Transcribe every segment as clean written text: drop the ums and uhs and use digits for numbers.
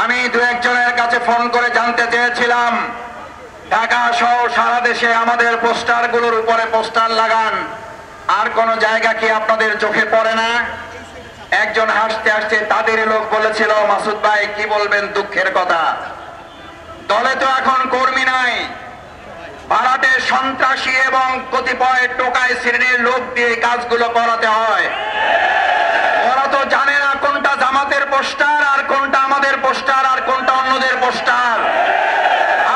আমি দু একজনের কাছে ফোন করে জানতে চেয়েছিলাম, ঢাকা সহ সারা দেশে আমাদের পোস্টারগুলোর উপরে পোস্টার লাগান, আর কোন জায়গা কি আপনাদের চোখে পড়ে না? একজন হাসতে হাসতে তাদের লোক বলেছিল, মাসুদ ভাই কি বলবেন, দুঃখের কথা, দলে তো এখন কর্মী নাই, ভাড়াটে সন্ত্রাসী এবং কতিপয় টোকাই শ্রেণীর লোক দিয়ে কাজগুলো করাতে হয়। ওরা তো জানে না কোনটা জামাতের পোস্টার আর কোনটা আমাদের পোস্টার আর কোনটা অন্যদের পোস্টার।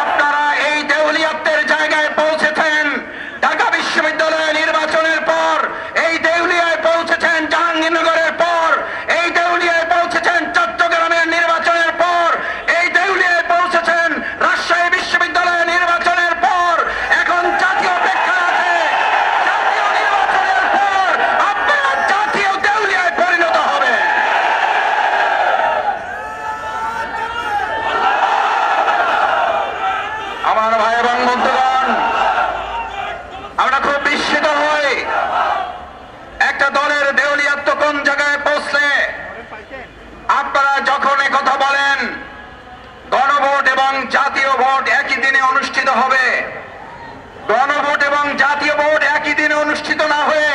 আপনারা এই দেউলিয়াতের জায়গায় পৌঁছেছেন ঢাকা বিশ্ববিদ্যালয়ের নির্বাচনের পর, এই দেউলিয়ায় পৌঁছেছেন জাহাঙ্গীরনগরের পর, এই দেউলিয়ায় পৌঁছেছেন চট্টগ্রামের নির্বাচনের পর, এই দেউলিয়ায় পৌঁছেছেন রাজশাহী বিশ্ববিদ্যালয়ের নির্বাচনের পর, এখন জাতীয় প্রেক্ষাপটে জাতীয় নির্বাচনের পর আপনারা জাতীয় দেউলিয়ায় পরিণত হবে। আমার ভাই এবং বন্ধুগণ, আমরা খুব বিস্মিত হই একটা দলের দেউলিয়াত্ব কোন জায়গায় পৌঁছলে। আপনারা যখন কথা বলেন গণভোট এবং জাতীয় ভোট একই দিনে অনুষ্ঠিত হবে, গণভোট এবং জাতীয় ভোট একই দিনে অনুষ্ঠিত না হয়ে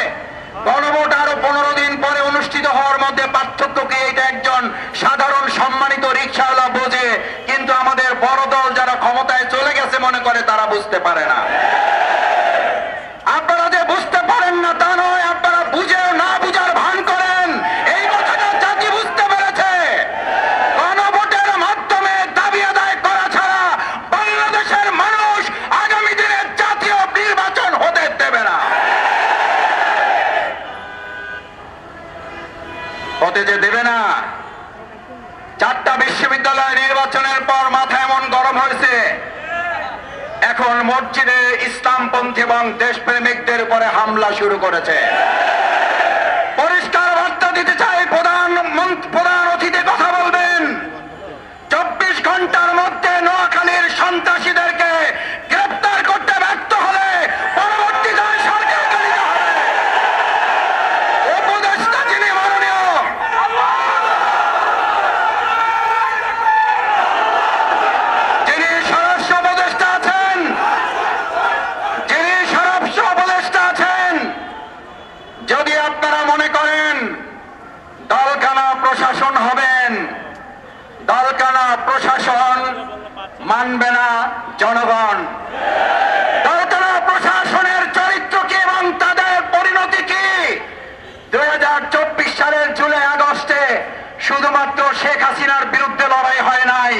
গণভোট আরো 15 দিন পরে অনুষ্ঠিত হওয়ার মধ্যে পার্থক্য কি? এটা একজন সাধারণ সম্মানিত রিকশাওয়ালা বোঝে, কিন্তু আমাদের বড় দল যারা ক্ষমতায় চলে গেছে মনে করে তারা বুঝতে পারে না। আপনারা যে বুঝতে পারেন না তা নয়, আপনারা বুঝেও না বুঝার ভান করেন, এই কথাটা জাতি বুঝতে পেরেছে। গণভোটের মাধ্যমে দাবি আদায় করা ছাড়া বাংলাদেশের মানুষ আগামী দিনে জাতীয় নির্বাচন হতে দেবে না। হতে যে দেবে না। 4টা বিশ্ববিদ্যালয় নির্বাচনের পর মাথা এমন গরম হয়েছে, এখন মসজিদে ইসলামপন্থী এবং দেশপ্রেমিকদের উপরে হামলা শুরু করেছে। পরিষ্কার বার্তা দিতে চাই, প্রধান অতিথি কথা বলবেন, 24 ঘন্টার মধ্যে নোয়াখালীর সন্ত্রাসীদেরকে গ্রেপ্তার করতে ব্যর্থ হলে পরবর্তী সরকারকে নিতে হবে। উপদেষ্টা যিনি মাননীয় যিনি স্বরাষ্ট্র উপদেষ্টা আছেন, যদি আপনারা মনে করেন দলকানা প্রশাসন হবেন, দলকানা প্রশাসন মানবে না জনগণ। দলকানা প্রশাসনের চরিত্র কি এবং তাদের পরিণতি কি? 2024 সালের জুলাই আগস্টে শুধুমাত্র শেখ হাসিনার বিরুদ্ধে লড়াই হয় নাই,